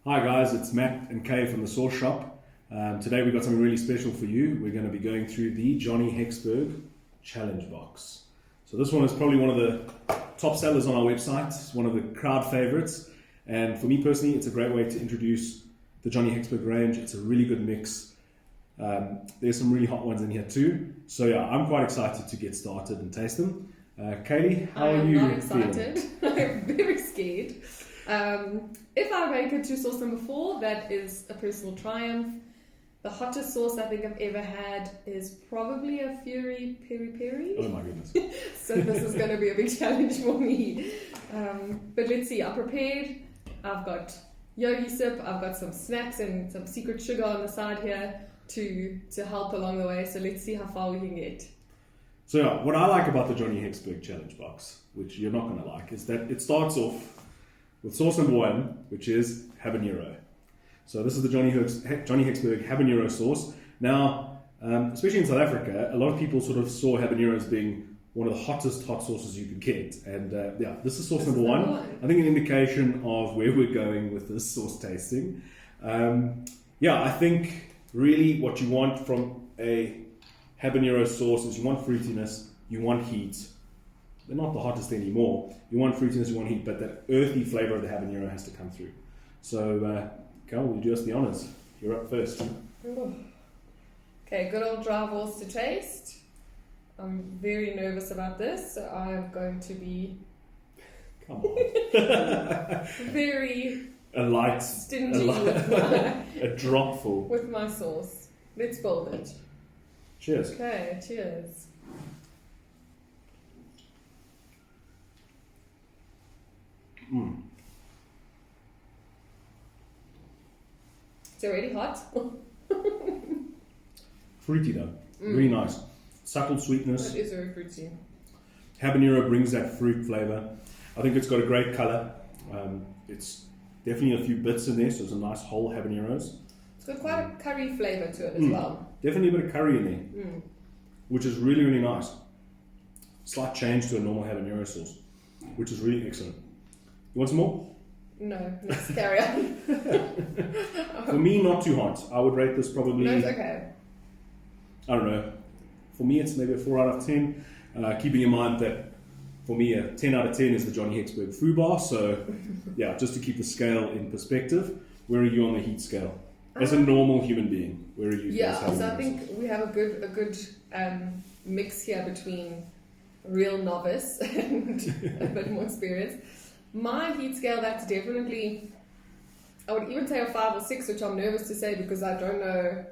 Hi guys, it's Matt and Kay from the Sauce Shop. Today we've got something really special for you. We're going to be going through the Johnny Hexburg Challenge Box. So this one is probably one of the top sellers on our website. It's one of the crowd favorites. And for me personally, it's a great way to introduce the Johnny Hexburg range. It's a really good mix. There's some really hot ones in here too. So yeah, I'm quite excited to get started and taste them. Kaylee, how are you I'm not excited. feeling? I'm very scared. If I make it to sauce number 4, that is a personal triumph. The hottest sauce I think I've ever had is probably a Peri-Peri. Oh my goodness. So this is going to be a big challenge for me. But let's see, I'm prepared. I've got yogi sip, I've got some snacks and some secret sugar on the side here to help along the way. So let's see how far we can get. So yeah, what I like about the Johnny Hexburg Challenge Box, which you're not going to like, is that it starts off with sauce number 1, which is Habanero. So this is the Johnny Hexburg Habanero sauce. Now, especially in South Africa, a lot of people sort of saw Habanero as being one of the hottest hot sauces you could get. And yeah, this is sauce number 1. I think an indication of where we're going with this sauce tasting. Yeah, I think really what you want from a Habanero sauce is you want fruitiness, you want heat. They're not the hottest anymore. You want fruitiness, you want heat, but that earthy flavor of the habanero has to come through. So, Carl, will you do us the honors? You're up first. Ooh. Okay, good old dry horse to taste. I'm very nervous about this, so I am going to be Come on. very a light, stingy with a dropful. my sauce. Let's build it. Cheers. Okay, cheers. Mm. It's already hot. Fruity though, really nice. Subtle sweetness. It is very fruity. Habanero brings that fruit flavor. I think it's got a great color. It's definitely a few bits in there, so it's a nice whole habaneros. It's got quite a curry flavor to it as well. Definitely a bit of curry in there, which is really, really nice. Slight change to a normal habanero sauce, which is really excellent. You want some more? No, let's carry on. For me, not too hot. I would rate this probably, No, it's okay. I don't know. For me, it's maybe a 4 out of 10. Keeping in mind that for me, a 10 out of 10 is the Johnny Hexburg Foo Bar. So, yeah, just to keep the scale in perspective, where are you on the heat scale? As a normal human being, where are you? Yeah, so I think we have a good mix here between real novice and a bit more experience. My heat scale, that's definitely, I would even say a 5 or 6, which I'm nervous to say because I don't know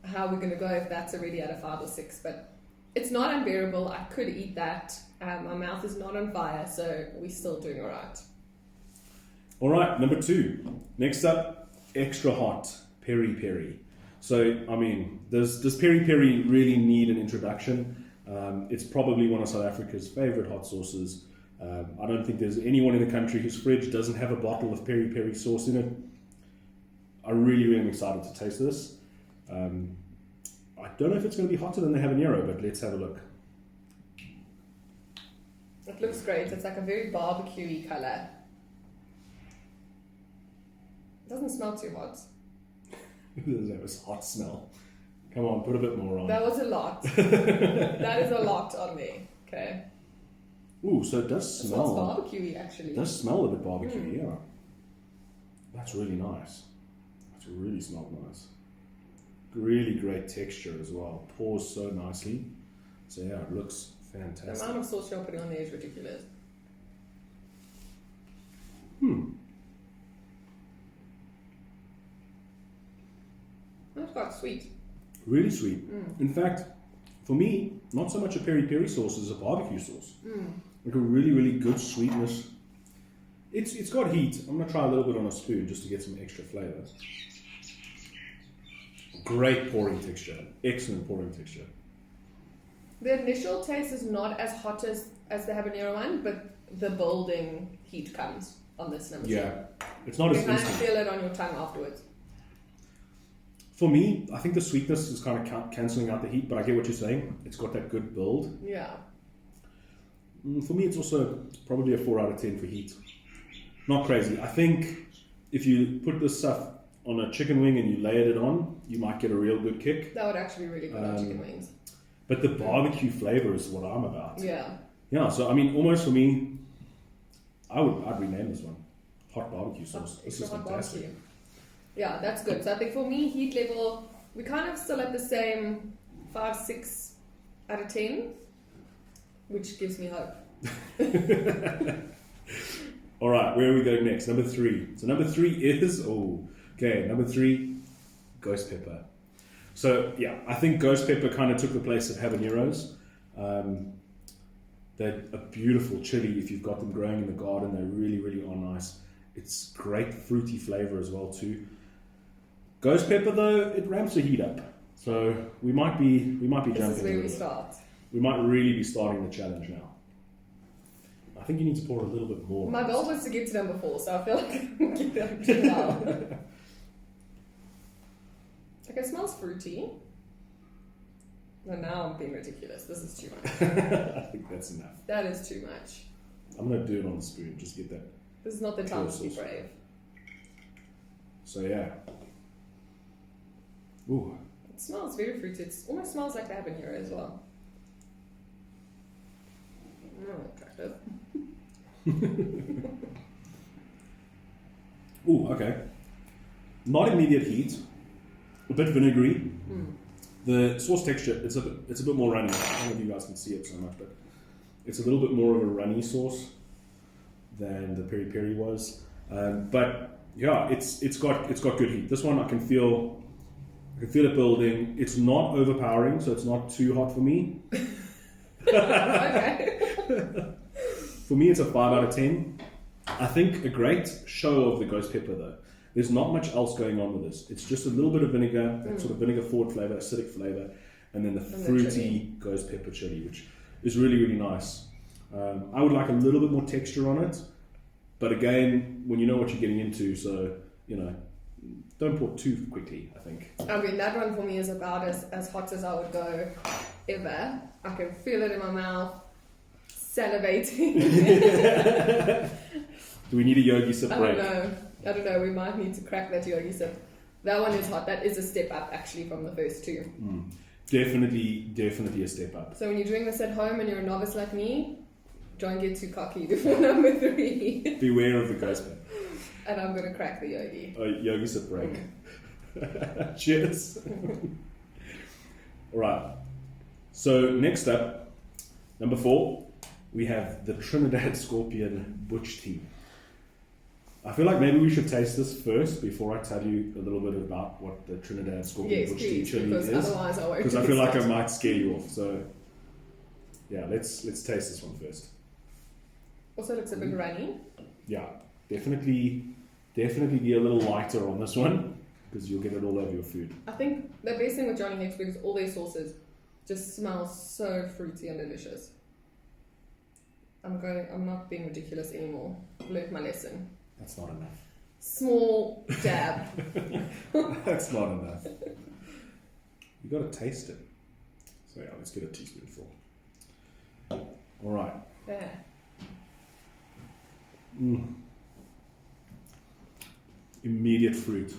how we're going to go if that's already at a 5 or 6, but it's not unbearable. I could eat that. My mouth is not on fire, so we're still doing all right. All right, number 2. Next up, extra hot Peri-Peri. So, I mean, does Peri-Peri really need an introduction? It's probably one of South Africa's favorite hot sauces. I don't think there's anyone in the country whose fridge doesn't have a bottle of Peri-Peri sauce in it. I really am excited to taste this. I don't know if it's going to be hotter than the habanero, but let's have a look. It looks great. It's like a very barbecue-y colour. It doesn't smell too hot. It does have a hot smell. Come on, put a bit more on. That was a lot. That is a lot on there. Okay. Ooh, so it does It smell. smells barbecue-y, actually. It does smell a bit barbecue, yeah. That's really nice. That's really smelled nice. Really great texture as well. Pours so nicely. So yeah, it looks The fantastic. amount of sauce you're putting on there is ridiculous. That's quite sweet. Really sweet. In fact, for me, not so much a peri-peri sauce as a barbecue sauce. Like a really, really good sweetness. It's got heat. I'm going to try a little bit on a spoon just to get some extra flavour. Great pouring texture. Excellent pouring texture. The initial taste is not as hot as the habanero one, but the building heat comes on this number. Yeah. It's not You as can instant. feel it on your tongue afterwards. For me, I think the sweetness is kind of cancelling out the heat, but I get what you're saying. It's got that good build. Yeah. For me, it's also probably a 4 out of 10 for heat. Not crazy. I think if you put this stuff on a chicken wing and you layered it on, you might get a real good kick. That would actually be really good on chicken wings. But the barbecue flavor is what I'm about. Yeah. Yeah, so I mean, almost for me, I'd rename this one hot barbecue sauce. This is fantastic. Barbecue. Yeah, that's good. So I think for me, heat level, we kind of still at the same 5, 6 out of 10, which gives me hope. All right, where are we going next? Number 3. So number 3 is number 3, ghost pepper. So yeah, I think ghost pepper kind of took the place of habaneros. They're a beautiful chili if you've got them growing in the garden. They really, really are nice. It's great fruity flavor as well too. Ghost pepper though, it ramps the heat up. So we might be jumping. This is where we start. We might really be starting the challenge now. I think you need to pour a little bit more. My goal was to get to number 4, so I feel like I'm getting up to now. Okay, it smells fruity. No, now I'm being ridiculous. This is too much. I think that's enough. That is too much. I'm going to do it on the spoon, just get that. This is not the time to be brave. So yeah. Ooh. It smells very fruity. It almost smells like the habanero as well. Attractive. Ooh, okay. Not immediate heat. A bit vinegary. The sauce texture, it's a bit more runny. I don't know if you guys can see it so much, but it's a little bit more of a runny sauce than the Peri-Peri was. But yeah, it's got good heat. This one I can feel it building. It's not overpowering, so it's not too hot for me. Okay. For me, it's a 5 out of 10. I think a great show of the ghost pepper though. There's not much else going on with this. It's just a little bit of vinegar, that sort of vinegar forward flavor, acidic flavor, and then the fruity ghost pepper chili, which is really, really nice. I would like a little bit more texture on it, but again, when you know what you're getting into, so, you know, don't pour too quickly, I think. I mean, that one for me is about as hot as I would go ever. I can feel it in my mouth, salivating. Do we need a yogi sip break? I don't know. We might need to crack that yogi sip. That one is hot. That is a step up actually from the first 2. Definitely a step up. So when you're doing this at home and you're a novice like me, don't get too cocky before number 3. Beware of the ghost pepper. And I'm going to crack the yogi. Yogi sip break. Cheers. All right. So next up, number 4, we have the Trinidad Scorpion Butch Tea. I feel like maybe we should taste this first before I tell you a little bit about what the Trinidad Scorpion Butch Tea chili is. Otherwise I won't. Because I feel like I might scare you off. So yeah, let's taste this one first. Also looks a bit runny. Yeah, definitely be a little lighter on this one because you'll get it all over your food. I think the best thing with Johnny Hexburg is all their sauces just smell so fruity and delicious. I'm not being ridiculous anymore. I've learned my lesson. That's not enough. Small dab. That's not enough. You got to taste it. So yeah, let's get a teaspoonful. All right. There. Immediate fruit.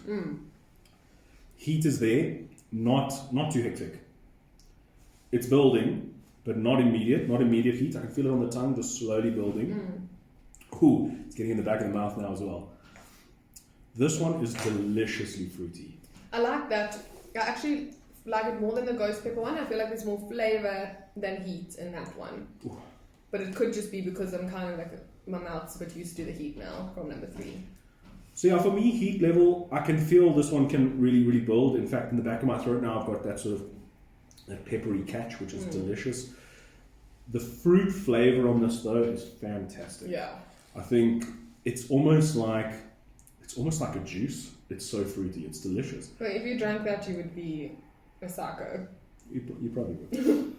Heat is there, not too hectic. It's building, but not immediate heat. I can feel it on the tongue, just slowly building. Ooh, it's getting in the back of the mouth now as well. This one is deliciously fruity. I like that. I actually like it more than the ghost pepper one. I feel like there's more flavor than heat in that one. Ooh. But it could just be because I'm kind of like, my mouth's a bit used to the heat now from number 3. So yeah, for me, heat level, I can feel this one can really, really build. In fact, in the back of my throat now, I've got that sort of that peppery catch, which is delicious. The fruit flavor on this though is fantastic. Yeah. I think it's almost like a juice. It's so fruity. It's delicious. But if you drank that, you would be a psycho. You probably would.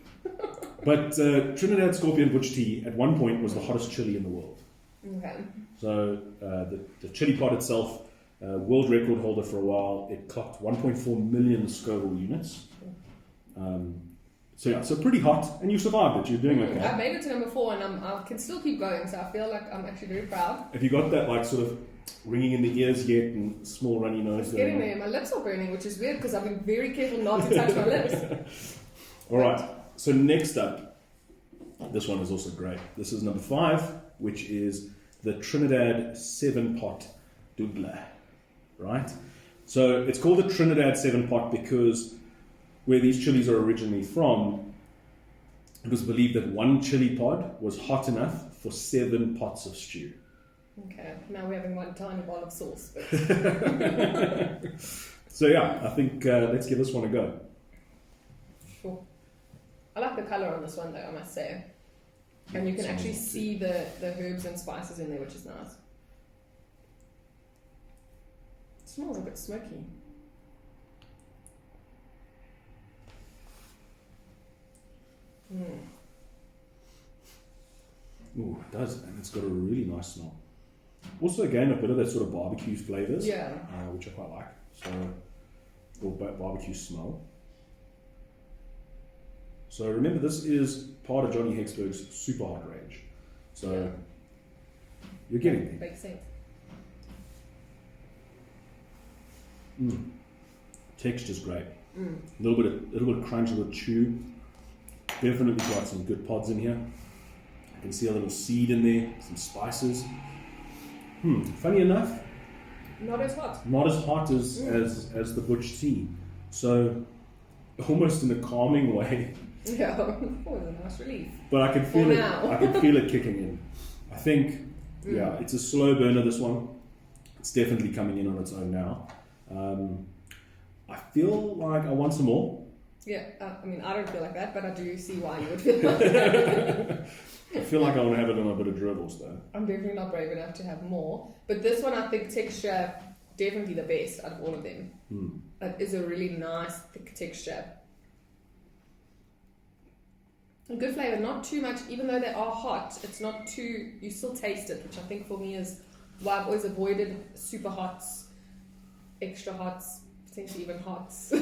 But Trinidad Scorpion Butch Tea at one point was the hottest chili in the world. Okay. So the chili pot itself, world record holder for a while, it clocked 1.4 million Scoville units. So yeah, so pretty hot, and you survived it. You're doing okay. I made it to number 4, and I can still keep going. So I feel like I'm actually very proud. Have you got that like sort of ringing in the ears yet, and small runny nose. It's getting there. My lips are burning, which is weird because I've been very careful not to touch my lips. All right. So next up, this one is also great. This is number 5, which is the Trinidad 7-pot douglas. Right. So it's called the Trinidad 7-pot because where these chilies are originally from, it was believed that one chili pod was hot enough for 7 pots of stew. Okay, now we're having one tiny bowl of sauce. But... So yeah, I think let's give this one a go. Sure. I like the colour on this one though, I must say. And you can actually see the herbs and spices in there, which is nice. It smells a bit smoky. Ooh, it does, and it's got a really nice smell. Also, again, a bit of that sort of barbecue flavours, yeah, which I quite like. So, or barbecue smell. So remember, this is part of Johnny Hexburg's super hot range. So you're getting there. Makes sense. Texture's great. A little bit of crunch, a little chew. Definitely got some good pods in here. I can see a little seed in there, some spices. Funny enough, not as hot. Not as hot as the Butch tea. So almost in a calming way. Yeah, a nice relief. But I can feel it. I can feel it kicking in. I think, it's a slow burner. This one, it's definitely coming in on its own now. I feel like I want some more. Yeah, I mean, I don't feel like that, but I do see why you would feel like that. I feel like I want to have it on a bit of dribbles though. I'm definitely not brave enough to have more. But this one, I think texture, definitely the best out of all of them. It is a really nice, thick texture. A good flavour, not too much, even though they are hot, it's not too, you still taste it, which I think for me is why I've always avoided super hots, extra hots, potentially even hots.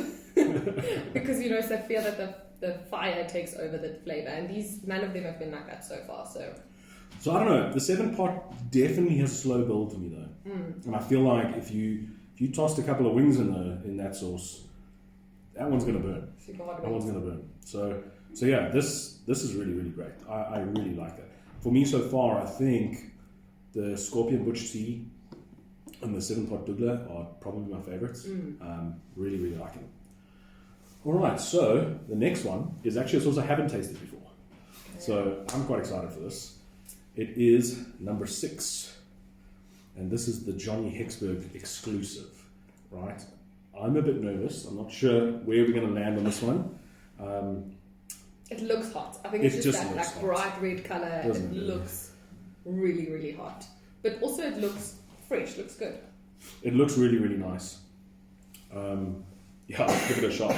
Because, you know, it's that fear that the fire takes over the flavour, and none of them have been like that so far. So I don't know, the 7-pot definitely has a slow build to me though. And I feel like if you tossed a couple of wings in that sauce, that one's going to burn. Super hot that one's going to burn. So yeah, this is really, really great. I really like that. For me so far, I think the Scorpion Butch Tea and the 7-pot douglas are probably my favourites. Really, really like it. Alright, so the next one is actually a sauce I haven't tasted before. Okay. So I'm quite excited for this. It is number 6. And this is the Johnny Hexburg exclusive. Right? I'm a bit nervous. I'm not sure where we're going to land on this one. It looks hot. I think it's just that like bright red colour. It looks really, really hot. But also it looks fresh, looks good. It looks really, really nice. Let's give it a shot.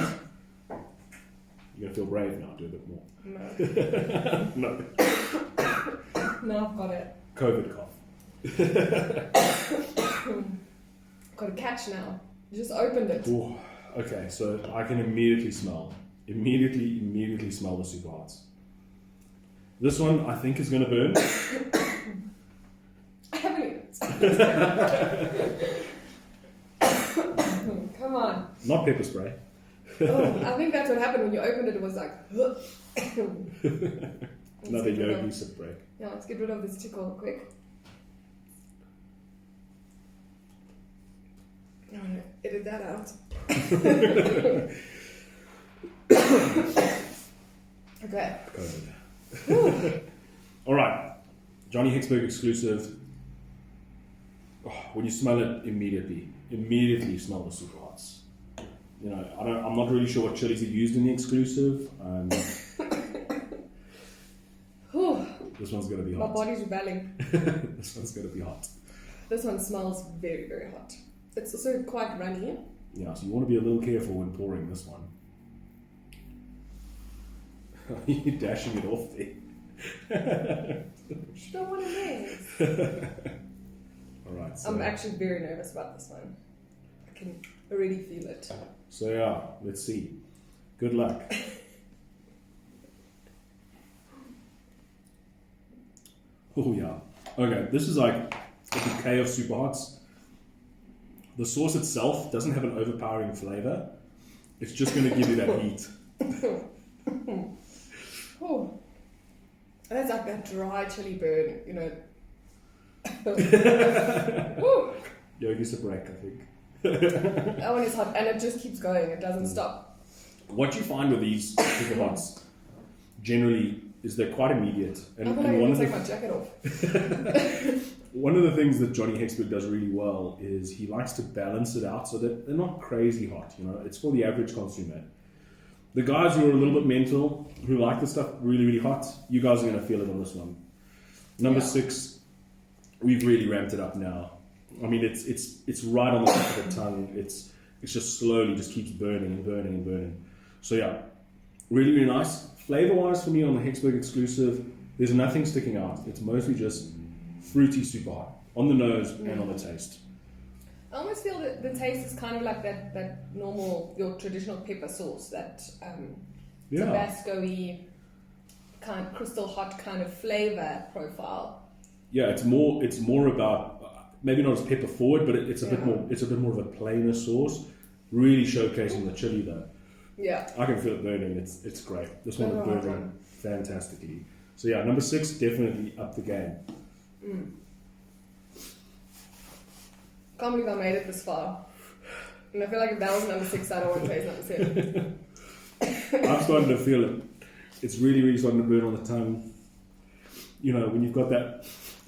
You're going to feel brave now, do a bit more. No. No. No, I've got it. COVID cough. Got a catch now. You just opened it. Ooh, okay, so I can immediately smell the super hots. This one I think is going to burn. I haven't eaten it. Come on. Not pepper spray. I think that's what happened when you opened it. It was like... Another yogi sip break. Yeah, let's get rid of this tickle quick. No, edit that out. Okay. COVID. All right. Johnny Hexburg exclusive. Oh, when you smell it, immediately you smell the super hots. You know, I'm not really sure what chilies are used in the exclusive. This one's going to be hot. My body's rebelling. This one's going to be hot. This one smells very, very hot. It's also quite runny. Yeah, so you want to be a little careful when pouring this one. You're dashing it off there. You don't want to mess. Alright. So I'm actually very nervous about this one. I can already feel it. So yeah, let's see. Good luck. Oh yeah. Okay, this is like a bouquet of super hots. The sauce itself doesn't have an overpowering flavor. It's just going to give you that heat. Oh, that's like that dry chili burn, you know. Yo, use a break, I think. That one is hot, and it just keeps going. It doesn't stop. What you find with these chicken hots generally is they're quite immediate. And, I feel like I can take my jacket off. One of the things that Johnny Hexburg does really well is he likes to balance it out so that they're not crazy hot. You know, it's for the average consumer. The guys who are a little bit mental, who like the stuff really, really hot, you guys are going to feel it on this one. Number 6, we've really ramped it up now. I mean, it's right on the tip of the tongue. It's just slowly just keeps burning and burning and burning. So yeah, really, really nice. Flavor-wise for me on the Hexburg exclusive, there's nothing sticking out. It's mostly just fruity, super hot on the nose and on the taste. I almost feel that the taste is kind of like that normal, your traditional pepper sauce, that Tabasco-y kind of crystal hot kind of flavor profile. Yeah, it's more about maybe not as pepper forward, but it's a bit more of a plainer sauce, really showcasing the chili though. Yeah, I can feel it burning. It's great. This one is burning fantastically. So yeah, number 6 definitely up the game. Can't believe I made it this far. And I feel like if that was number 6, I don't want to taste number 7. I'm starting to feel it. It's really, really starting to burn on the tongue. You know, when you've got that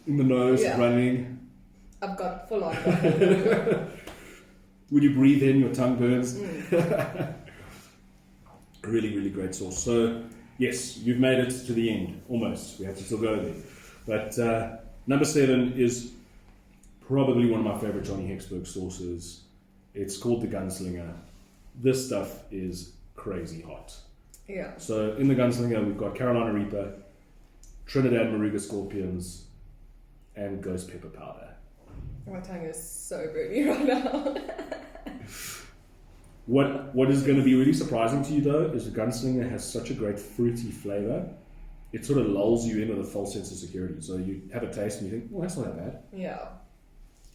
in the nose running. I've got full on. When you breathe in, your tongue burns. Really, really great sauce. So, yes, you've made it to the end, almost. We have to still go there. But number 7 is probably one of my favorite Johnny Hexburg sauces. It's called the Gunslinger. This stuff is crazy hot. Yeah. So in the Gunslinger, we've got Carolina Reaper, Trinidad Moruga Scorpions, and Ghost Pepper Powder. My tongue is so burny right now. What is going to be really surprising to you though is the Gunslinger has such a great fruity flavor. It sort of lulls you in with a false sense of security. So you have a taste and you think, well, that's not that bad. Yeah.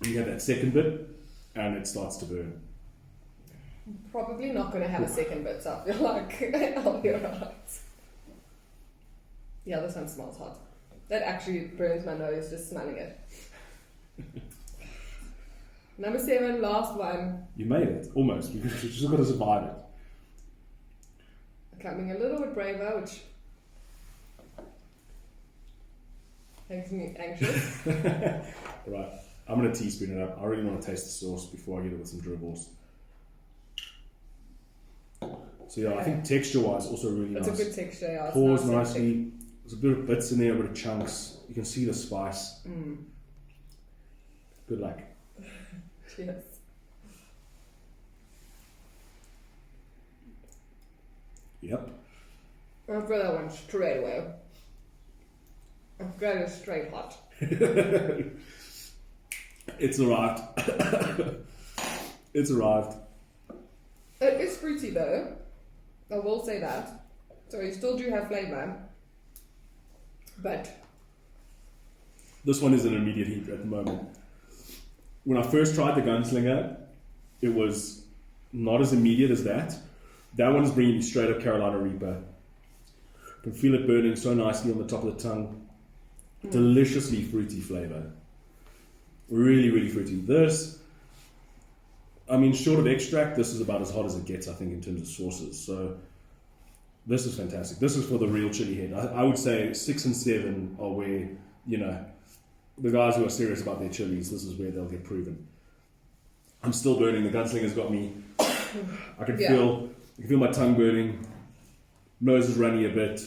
You have that second bit and it starts to burn. Probably not going to have a second bit, so I feel like I'll be alright. Yeah, this one smells hot. That actually burns my nose just smelling it. Number 7, last one. You made it, almost. You just got to survive it. Becoming a little bit braver, which makes me anxious. Right, I'm going to teaspoon it up. I really want to taste the sauce before I get it with some dribbles. So yeah, I think texture-wise also really nice. It's a good texture, yeah. Pours nicely. There's a bit of bits in there, a bit of chunks. You can see the spice. Good luck. Cheers. Yep. I'll throw that one straight away. I've got it straight hot. It's arrived. It's arrived. It is fruity though. I will say that. So you still do have flavour. But this one is an immediate heat at the moment. When I first tried the Gunslinger, it was not as immediate as that. That one is bringing me straight up Carolina Reaper. I can feel it burning so nicely on the top of the tongue. Deliciously fruity flavour. Really, really fruity. This, I mean, short of extract, this is about as hot as it gets, I think, in terms of sauces. So this is fantastic. This is for the real chili head. I would say 6 and 7 are where, you know, the guys who are serious about their chilies, this is where they'll get proven. I'm still burning. The Gunslinger's got me. I can feel my tongue burning. Nose is runny a bit.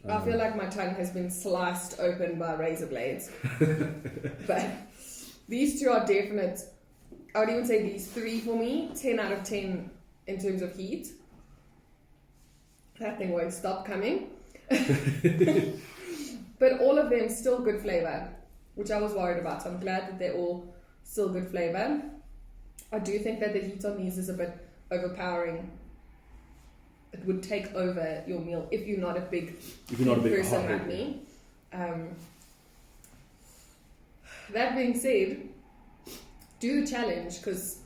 I feel like my tongue has been sliced open by razor blades. But these two are definite. I would even say these 3 for me, 10 out of 10 in terms of heat. That thing won't stop coming. But all of them still good flavour, which I was worried about. So I'm glad that they're all still good flavour. I do think that the heat on these is a bit overpowering. It would take over your meal if you're not a big person like me. That being said, do the challenge, because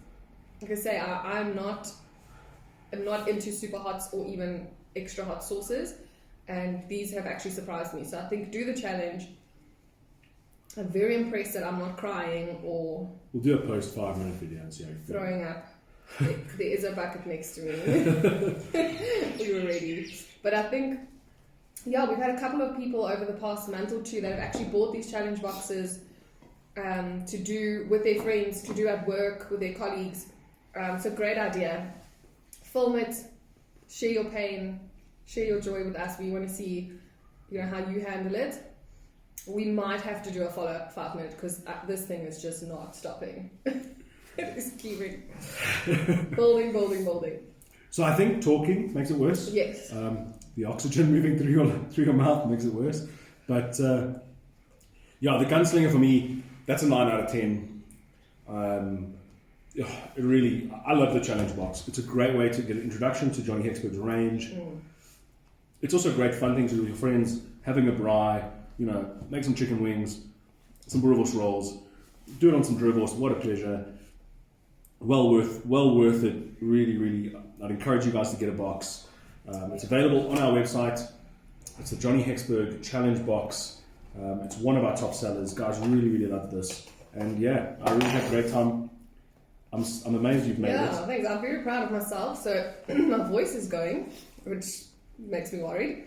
like I say, I'm not into super hots or even extra hot sauces, and these have actually surprised me. So I think do the challenge. I'm very impressed that I'm not crying or we'll do a post 5-minute video and see how you feel. throwing up. There is a bucket next to me. We were ready. But I think, yeah, we've had a couple of people over the past month or two that have actually bought these challenge boxes to do with their friends, to do at work with their colleagues. It's a great idea. Film it, share your pain, share your joy with us. We want to see, how you handle it. We might have to do a follow-up 5-minute because this thing is just not stopping. It is keeping building. So I think talking makes it worse. Yes. The oxygen moving through your mouth makes it worse. But the Gunslinger for me, that's a 9 out of 10. I love the challenge box. It's a great way to get an introduction to Johnny Hexburg's range. It's also a great fun thing to do with your friends, having a braai, make some chicken wings, some boerewors rolls, do it on some boerewors. What a pleasure. Well worth it. Really, I'd encourage you guys to get a box. It's available on our website. It's the Johnny Hexburg Challenge Box. It's one of our top sellers. Guys really love this. And yeah, I really had a great time. I'm amazed you've made it. Yeah, thanks. I'm very proud of myself. So my voice is going, which makes me worried.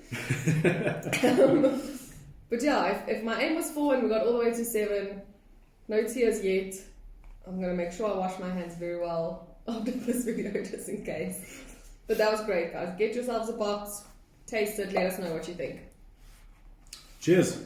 But yeah, if my aim was 4 and we got all the way to 7, no tears yet. I'm going to make sure I wash my hands very well after this video, just in case. But that was great, guys. Get yourselves a box, taste it, let us know what you think. Cheers.